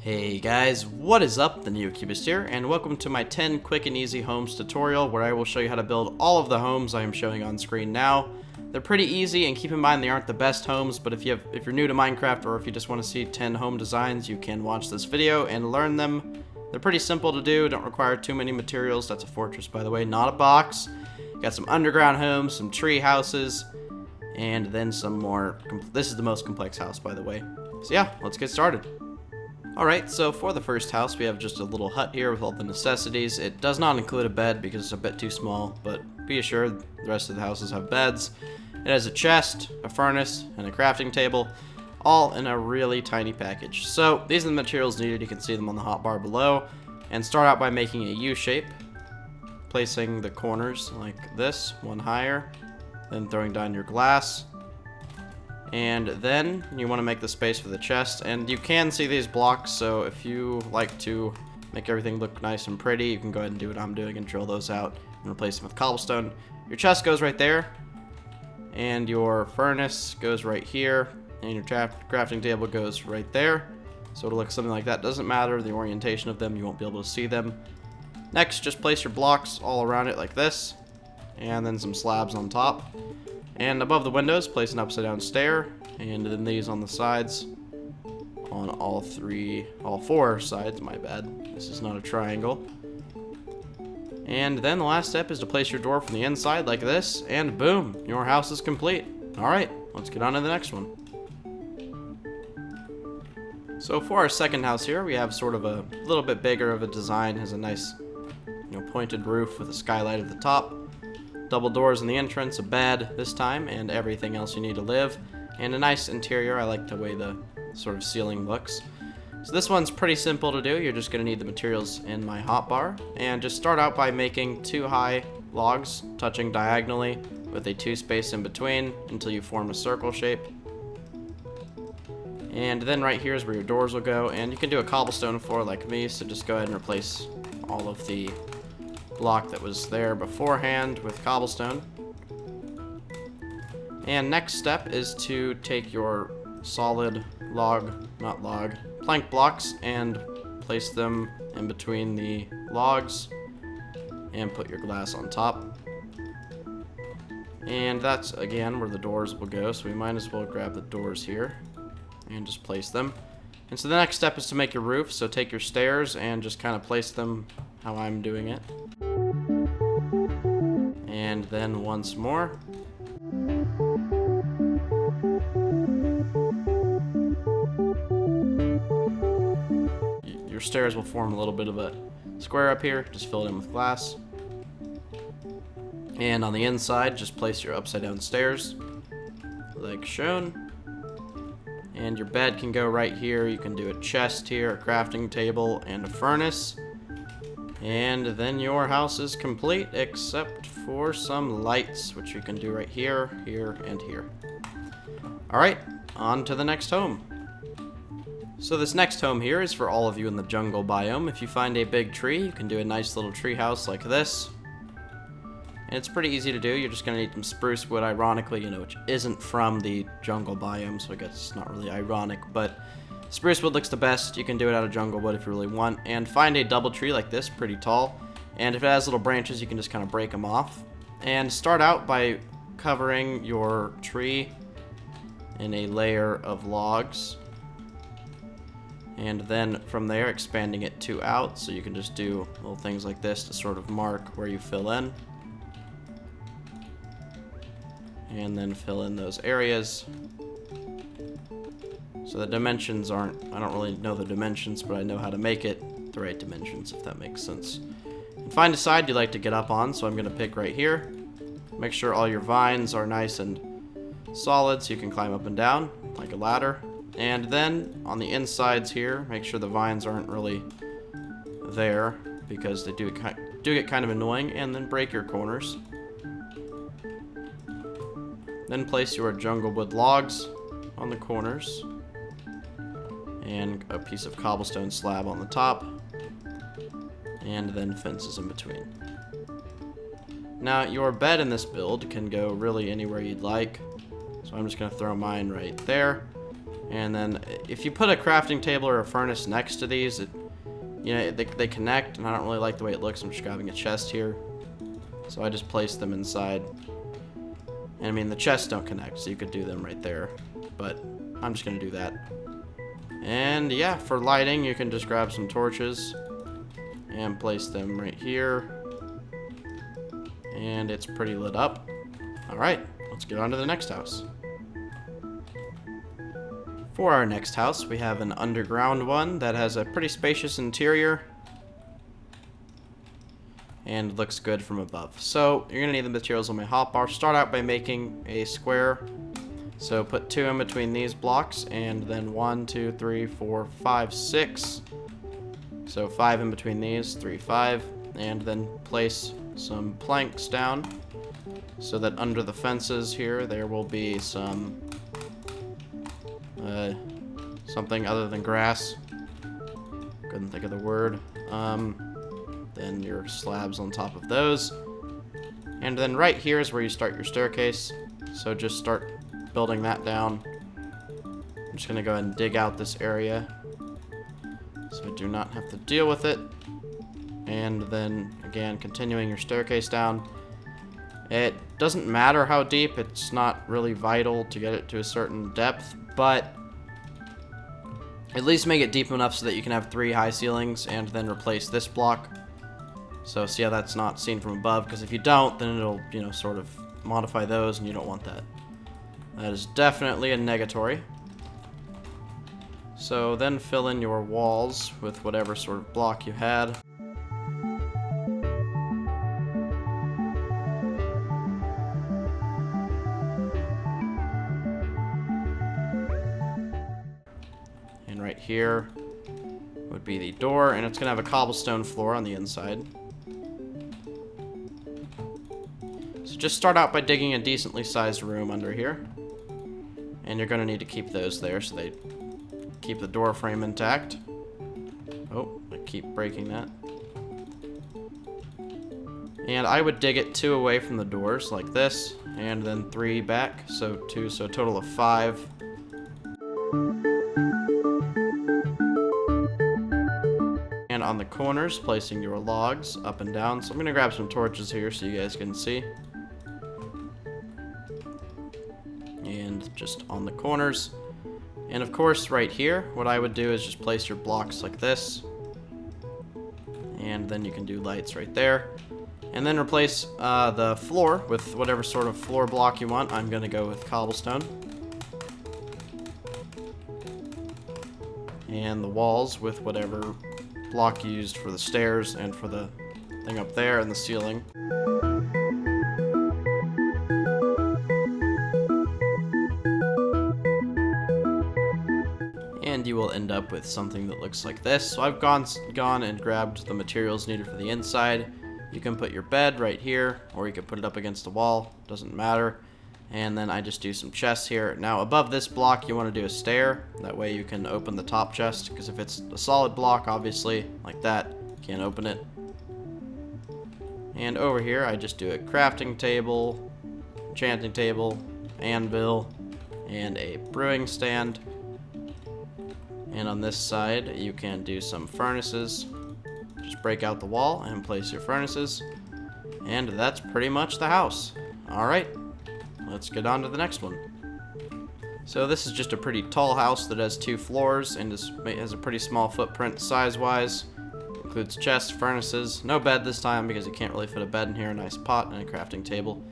Hey guys, what is up? The NeoCubist here, and welcome to my 10 quick and easy homes tutorial where I will show you how to build all of the homes I am showing on screen now. They're pretty easy, and keep in mind they aren't the best homes, but if you're new to Minecraft or if you just want to see 10 home designs, you can watch this video and learn them. They're pretty simple to do, don't require too many materials. That's a fortress, by the way, not a box. Got some underground homes, some tree houses, and then some more. This is the most complex house, by the way. So yeah, let's get started. Alright, so for the first house, we have just a little hut here with all the necessities. It does not include a bed because it's a bit too small, but be assured the rest of the houses have beds. It has a chest, a furnace, and a crafting table, all in a really tiny package. So these are the materials needed. You can see them on the hotbar below. And start out by making a U shape, placing the corners like this, one higher, then throwing down your glass. And then you want to make the space for the chest, and you can see these blocks, so if you like to make everything look nice and pretty, you can go ahead and do what I'm doing and drill those out and replace them with cobblestone. Your chest goes right there, and your furnace goes right here, and your crafting table goes right there. So it'll look something like that. Doesn't matter the orientation of them, you won't be able to see them. Next, just place your blocks all around it like this, and then some slabs on top. And above the windows, place an upside down stair, and then these on the sides, on all four sides, my bad. This is not a triangle. And then the last step is to place your door from the inside like this, and boom, your house is complete. Alright, let's get on to the next one. So for our second house here, we have sort of a little bit bigger of a design. It has a nice, pointed roof with a skylight at the top. Double doors in the entrance, a bed this time, and everything else you need to live. And a nice interior. I like the way the sort of ceiling looks. So this one's pretty simple to do. You're just going to need the materials in my hotbar. And just start out by making 2 high logs touching diagonally with a 2 space in between until you form a circle shape. And then right here is where your doors will go. And you can do a cobblestone floor like me, so just go ahead and replace all of the block that was there beforehand with cobblestone. And next step is to take your solid plank blocks and place them in between the logs and put your glass on top. And that's again where the doors will go, so we might as well grab the doors here and just place them. And so the next step is to make your roof, so take your stairs and just kind of place them how I'm doing it. And then once more. Your stairs will form a little bit of a square up here. Just fill it in with glass. And on the inside, just place your upside down stairs like shown. And your bed can go right here. You can do a chest here, a crafting table, and a furnace. And then your house is complete, except for some lights, which you can do right here, here, and here. Alright, on to the next home. So this next home here is for all of you in the jungle biome. If you find a big tree, you can do a nice little tree house like this. And it's pretty easy to do. You're just going to need some spruce wood, ironically, which isn't from the jungle biome, so I guess it's not really ironic, but spruce wood looks the best. You can do it out of jungle wood if you really want. And find a double tree like this, pretty tall. And if it has little branches, you can just kind of break them off. And start out by covering your tree in a layer of logs. And then from there, expanding it 2 out. So you can just do little things like this to sort of mark where you fill in. And then fill in those areas. So the dimensions I don't really know the dimensions, but I know how to make it the right dimensions, if that makes sense. And find a side you like to get up on, so I'm going to pick right here. Make sure all your vines are nice and solid so you can climb up and down like a ladder. And then on the insides here, make sure the vines aren't really there because they do get kind of annoying, and then break your corners. Then place your jungle wood logs on the corners and a piece of cobblestone slab on the top, and then fences in between. Now your bed in this build can go really anywhere you'd like, so I'm just going to throw mine right there. And then if you put a crafting table or a furnace next to these, they connect, and I don't really like the way it looks. I'm just grabbing a chest here. So I just place them inside. And I mean, the chests don't connect, so you could do them right there. But I'm just going to do that. And yeah, for lighting, you can just grab some torches and place them right here. And it's pretty lit up. Alright, let's get on to the next house. For our next house, we have an underground one that has a pretty spacious interior and looks good from above. So you're going to need the materials on my hotbar. Start out by making a square. So put 2 in between these blocks, and then 1, 2, 3, 4, 5, 6. So 5 in between these, 3, 5, and then place some planks down so that under the fences here there will be some something other than grass. Couldn't think of the word. Then your slabs on top of those. And then right here is where you start your staircase. So just start building that down. I'm just going to go ahead and dig out this area so I do not have to deal with it. And then, again, continuing your staircase down. It doesn't matter how deep. It's not really vital to get it to a certain depth, but at least make it deep enough so that you can have 3 high ceilings and then replace this block. So see how that's not seen from above, because if you don't, then it'll, sort of modify those, and you don't want that. That is definitely a negatory. So then fill in your walls with whatever sort of block you had. And right here would be the door, and it's going to have a cobblestone floor on the inside. So just start out by digging a decently sized room under here. And you're going to need to keep those there so they keep the door frame intact. Oh, I keep breaking that. And I would dig it 2 away from the doors like this, and then 3 back, so 2, so a total of 5. And on the corners, placing your logs up and down. So I'm going to grab some torches here so you guys can see. And just on the corners. And of course, right here, what I would do is just place your blocks like this. And then you can do lights right there. And then replace the floor with whatever sort of floor block you want. I'm going to go with cobblestone. And the walls with whatever block you used for the stairs and for the thing up there and the ceiling. And you will end up with something that looks like this. So I've gone and grabbed the materials needed for the inside. You can put your bed right here, or you can put it up against the wall, doesn't matter. And then I just do some chests here. Now above this block you want to do a stair, that way you can open the top chest, because if it's a solid block, obviously, like that, you can't open it. And over here I just do a crafting table, enchanting table, anvil, and a brewing stand. And on this side you can do some furnaces. Just break out the wall and place your furnaces. And that's pretty much the house. Alright, let's get on to the next one. So this is just a pretty tall house that has 2 floors and has a pretty small footprint size-wise. Includes chests, furnaces, no bed this time because you can't really fit a bed in here, a nice pot, and a crafting table.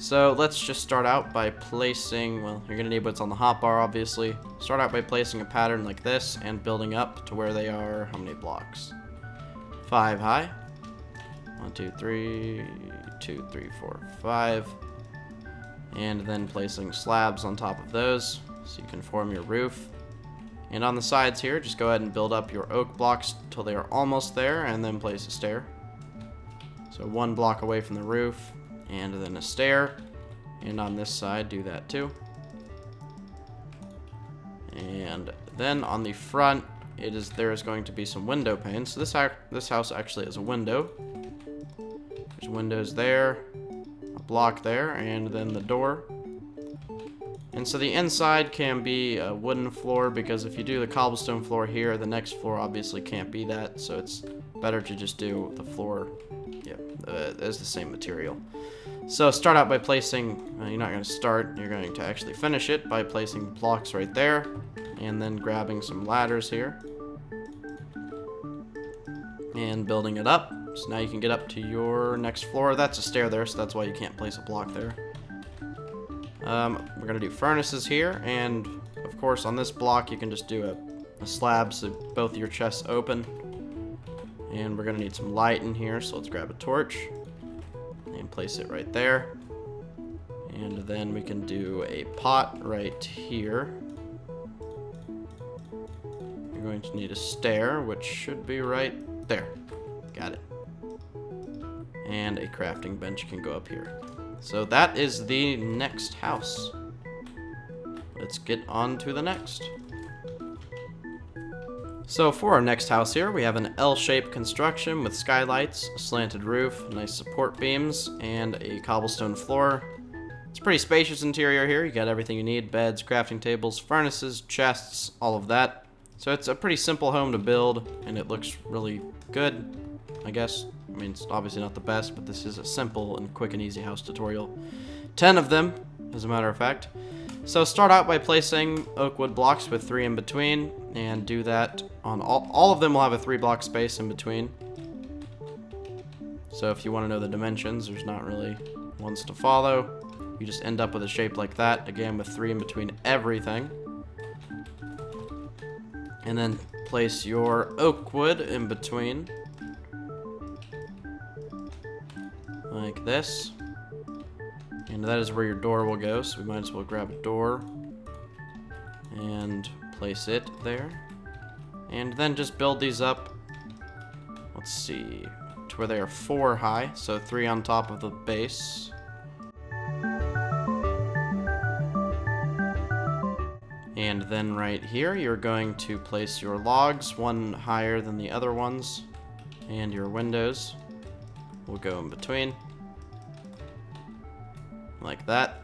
So let's just start out by placing, well, you're going to need what's on the hotbar, obviously. Start out by placing a pattern like this and building up to where they are, how many blocks? 5 high. 1, 2, 3, 2, 3, 4, 5. And then placing slabs on top of those so you can form your roof. And on the sides here, just go ahead and build up your oak blocks till they are almost there, and then place a stair. So 1 block away from the roof, and then a stair. And on this side, do that too. And then on the front, there is going to be some window panes. So this house actually has a window. There's windows there, a block there, and then the door. And so the inside can be a wooden floor, because if you do the cobblestone floor here, the next floor obviously can't be that, so it's better to just do the floor, as the same material. So start out by placing, you're not going to start, you're going to actually finish it by placing blocks right there, and then grabbing some ladders here, and building it up. So now you can get up to your next floor. That's a stair there, so that's why you can't place a block there. We're going to do furnaces here, and of course on this block you can just do a slab so both your chests open. And we're going to need some light in here, so let's grab a torch and place it right there. And then we can do a pot right here. You're going to need a stair, which should be right there. Got it. And a crafting bench can go up here. So that is the next house. Let's get on to the next. So for our next house here, we have an L-shaped construction with skylights, a slanted roof, nice support beams, and a cobblestone floor. It's a pretty spacious interior here. You got everything you need: beds, crafting tables, furnaces, chests, all of that. So it's a pretty simple home to build, and it looks really good, I guess. I mean, it's obviously not the best, but this is a simple and quick and easy house tutorial. 10 of them, as a matter of fact. So start out by placing oak wood blocks with 3 in between, and do that on all of them will have a 3-block space in between. So if you want to know the dimensions, there's not really ones to follow. You just end up with a shape like that, again with 3 in between everything. And then place your oak wood in between, like this. And that is where your door will go, so we might as well grab a door and place it there. And then just build these up, let's see, to where they are 4 high, so 3 on top of the base. And then right here, you're going to place your logs, 1 higher than the other ones, and your windows will go in between, like that.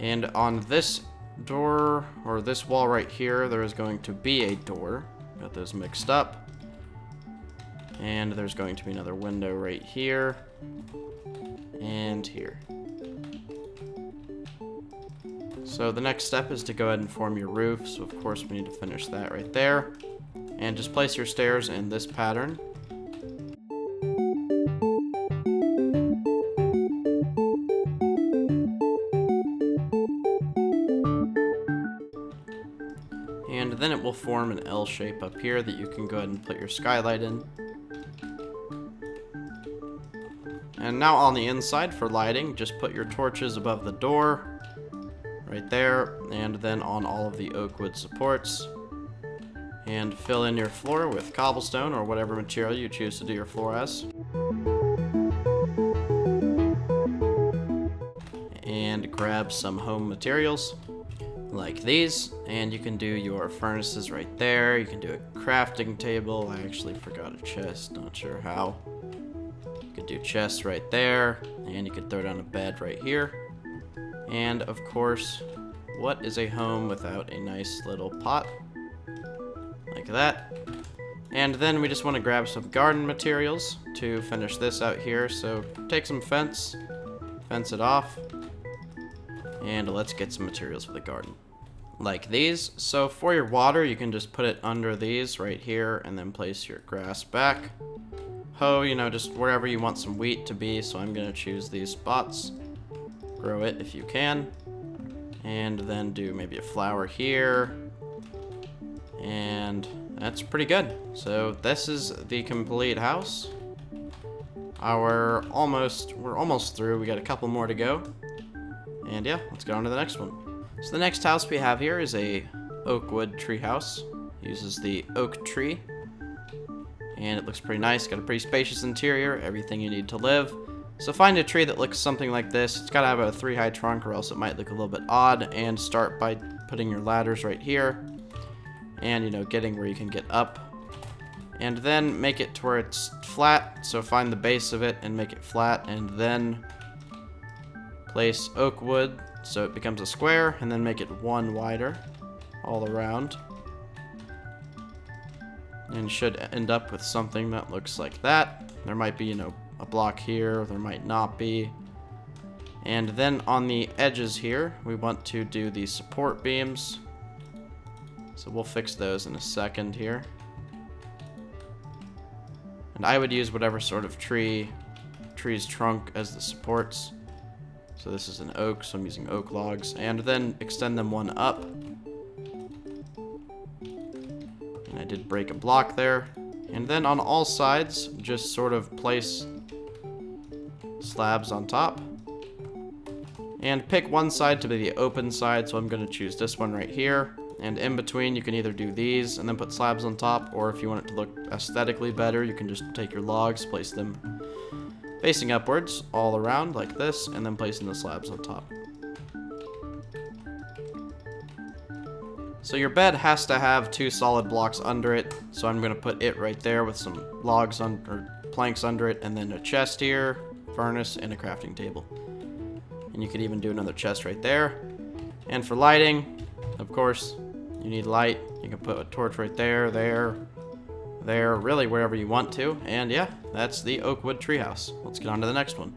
And on this door, or this wall right here, there is going to be a door. Got those mixed up. And there's going to be another window right here, and here. So the next step is to go ahead and form your roof, so of course we need to finish that right there. And just place your stairs in this pattern. And then it will form an L shape up here that you can go ahead and put your skylight in. And now on the inside for lighting, just put your torches above the door, right there, and then on all of the oak wood supports. And fill in your floor with cobblestone or whatever material you choose to do your floor as. And grab some home materials like these, and you can do your furnaces right there. You can do a crafting table. I actually forgot a chest, not sure how. You could do chests right there, and you could throw down a bed right here. And of course, what is a home without a nice little pot? Like that. And then we just want to grab some garden materials to finish this out here. So take some fence it off, and let's get some materials for the garden. Like these. So for your water, you can just put it under these right here, and then place your grass back. Hoe, you know, just wherever you want some wheat to be, so I'm gonna choose these spots. Grow it if you can. And then do maybe a flower here. And that's pretty good. So this is the complete house. We're almost through. We got a couple more to go. And yeah, let's go on to the next one. So the next house we have here is a oak wood tree house. Uses the oak tree. And it looks pretty nice. Got a pretty spacious interior, everything you need to live. So find a tree that looks something like this. It's got to have a 3-high trunk, or else it might look a little bit odd. And start by putting your ladders right here. And, you know, getting where you can get up. And then make it to where it's flat. So find the base of it and make it flat. And then place oak wood so it becomes a square, and then make it 1 wider all around. And should end up with something that looks like that. There might be, a block here, there might not be. And then on the edges here, we want to do the support beams. So we'll fix those in a second here. And I would use whatever sort of tree's trunk as the supports. So this is an oak, so I'm using oak logs. And then extend them 1 up. And I did break a block there. And then on all sides, just sort of place slabs on top. And pick one side to be the open side, so I'm going to choose this one right here. And in between, you can either do these and then put slabs on top, or if you want it to look aesthetically better, you can just take your logs, place them facing upwards all around like this, and then placing the slabs on top. So your bed has to have 2 solid blocks under it, so I'm going to put it right there with some logs or planks under it, and then a chest here, furnace, and a crafting table. And you could even do another chest right there. And for lighting, of course, you need light. You can put a torch right there, there, really wherever you want to. And yeah, that's the oak wood treehouse. Let's get on to the next one.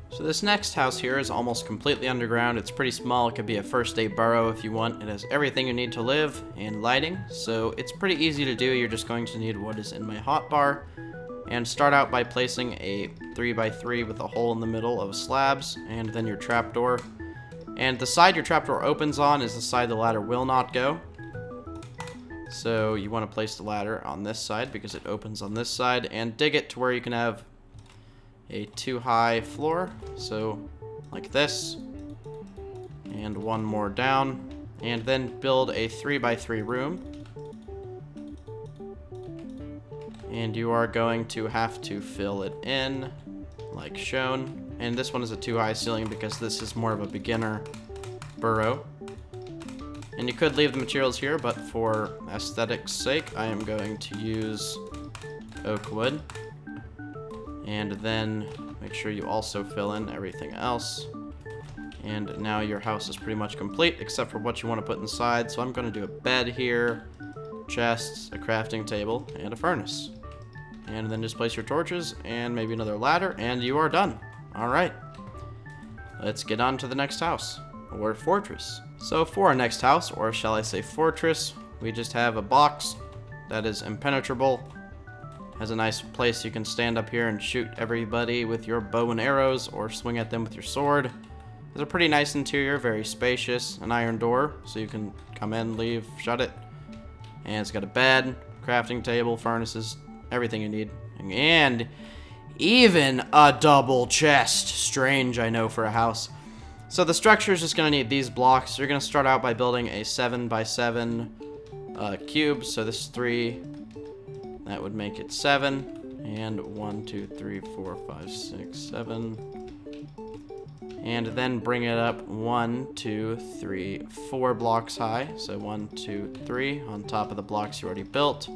So this next house here is almost completely underground. It's pretty small. It could be a first day burrow if you want. It has everything you need to live and lighting. So it's pretty easy to do. You're just going to need what is in my hotbar. And start out by placing a 3x3 with a hole in the middle of slabs, and then your trapdoor. And the side your trapdoor opens on is the side the ladder will not go. So you want to place the ladder on this side because it opens on this side, and dig it to where you can have a 2-high floor. So like this, and 1 more down, and then build a 3x3 room. And you are going to have to fill it in like shown. And this one is a 2-high ceiling because this is more of a beginner burrow. And you could leave the materials here, but for aesthetics sake, I am going to use oak wood. And then make sure you also fill in everything else. And now your house is pretty much complete, except for what you want to put inside. So I'm going to do a bed here, chests, a crafting table, and a furnace. And then just place your torches and maybe another ladder, and you are done. Alright, let's get on to the next house, or fortress. So for our next house, or shall I say fortress, we just have a box that is impenetrable. Has a nice place you can stand up here and shoot everybody with your bow and arrows, or swing at them with your sword. There's a pretty nice interior, very spacious, an iron door, so you can come in, leave, shut it. And it's got a bed, crafting table, furnaces, everything you need. And even a double chest. Strange, I know, for a house. So the structure is just going to need these blocks. You're going to start out by building a 7x7 cube. So this is 3. That would make it 7. And 1, 2, 3, 4, 5, 6, 7. And then bring it up 1, 2, 3, 4 blocks high. So 1, 2, 3 on top of the blocks you already built.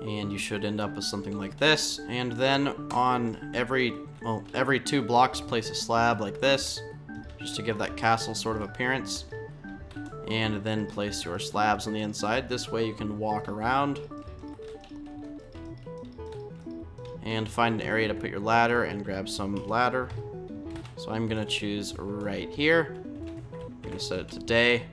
And you should end up with something like this. And then on every 2 blocks, place a slab like this, just to give that castle sort of appearance. And then place your slabs on the inside. This way you can walk around and find an area to put your ladder and grab some ladder. So I'm gonna choose right here. I'm gonna set it to day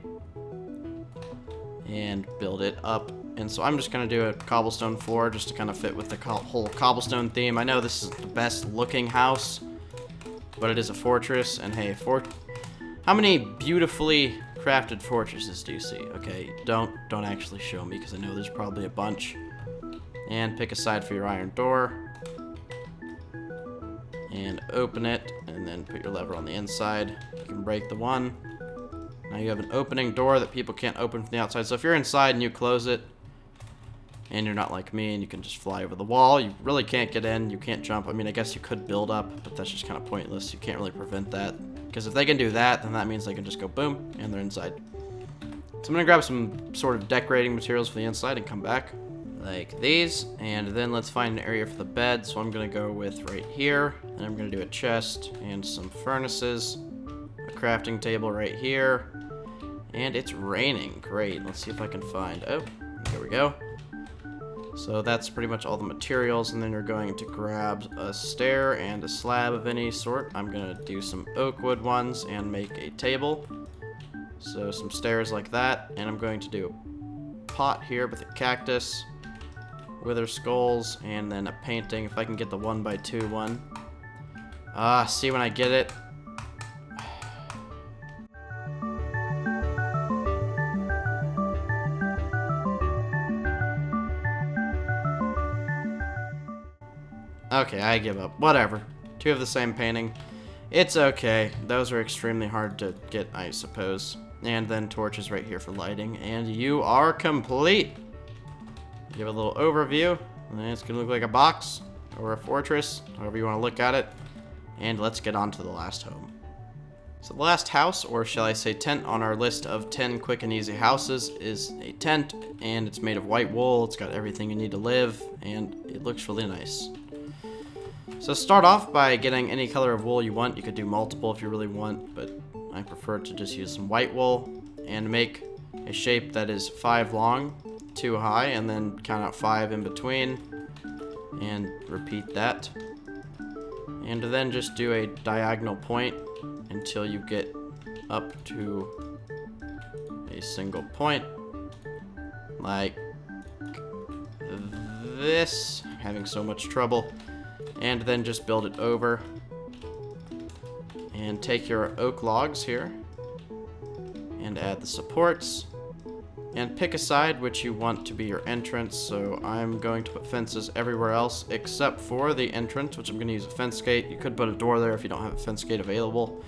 and build it up. And so I'm just gonna do a cobblestone floor just to kind of fit with the whole cobblestone theme. I know this is the best looking house, but it is a fortress. And hey, how many beautifully crafted fortresses do you see? Okay, don't actually show me because I know there's probably a bunch. And pick a side for your iron door. And open it, and then put your lever on the inside. You can break the one. Now you have an opening door that people can't open from the outside. So if you're inside and you close it, and you're not like me and you can just fly over the wall, you really can't get in, you can't jump. I mean, I guess you could build up, but that's just kind of pointless. You can't really prevent that. Because if they can do that, then that means they can just go boom, and they're inside. So I'm going to grab some sort of decorating materials for the inside and come back. like these, and then let's find an area for the bed. So I'm gonna go with right here, and I'm gonna do a chest and some furnaces, a crafting table right here, and it's raining. Great. Let's see if I can find, oh, there we go. So that's pretty much all the materials, and then you're going to grab a stair and a slab of any sort. I'm gonna do some oak wood ones and make a table. So some stairs like that, and I'm going to do a pot here with a cactus, wither skulls, and then a painting, if I can get the 1x2 one. See when I get it? Okay, I give up. Whatever. 2 of the same painting. It's okay. Those are extremely hard to get, I suppose. And then torches right here for lighting, and you are complete. Give a little overview, and it's gonna look like a box or a fortress, however you want to look at it. And let's get on to the last home. So the last house, or shall I say tent, on our list of 10 quick and easy houses is a tent, and it's made of white wool. It's got everything you need to live, and it looks really nice. So start off by getting any color of wool you want. You could do multiple if you really want, but I prefer to just use some white wool and make a shape that is 5 long, 2 high, and then count out 5 in between, and repeat that. And then just do a diagonal point until you get up to a single point, like this. Having so much trouble. And then just build it over. And take your oak logs here and add the supports. And pick a side which you want to be your entrance. So I'm going to put fences everywhere else except for the entrance, which I'm going to use a fence gate. You could put a door there if you don't have a fence gate available.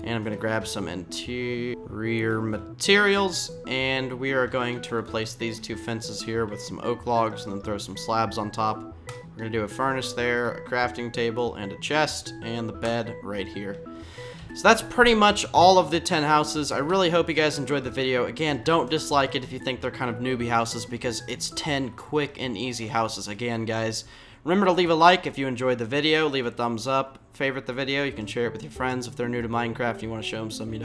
And I'm going to grab some interior materials, and we are going to replace these 2 fences here with some oak logs and then throw some slabs on top. We're going to do a furnace there, a crafting table, and a chest, and the bed right here. So that's pretty much all of the 10 houses. I really hope you guys enjoyed the video. Again, don't dislike it if you think they're kind of newbie houses, because it's 10 quick and easy houses. Again, guys, remember to leave a like if you enjoyed the video, leave a thumbs up, favorite the video. You can share it with your friends if they're new to Minecraft and you want to show them some, you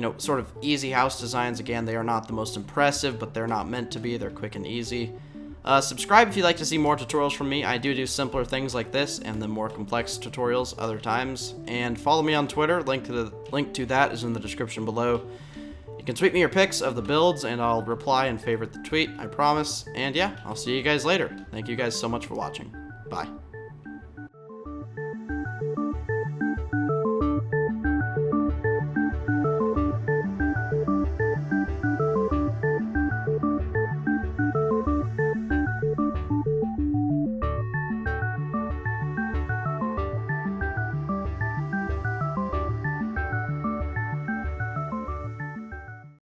know, sort of easy house designs. Again, they are not the most impressive, but they're not meant to be. They're quick and easy. Subscribe if you'd like to see more tutorials from me. I do simpler things like this and then more complex tutorials other times. And follow me on Twitter. Link to that is in the description below. You can tweet me your pics of the builds and I'll reply and favorite the tweet, I promise. And yeah, I'll see you guys later. Thank you guys so much for watching. Bye.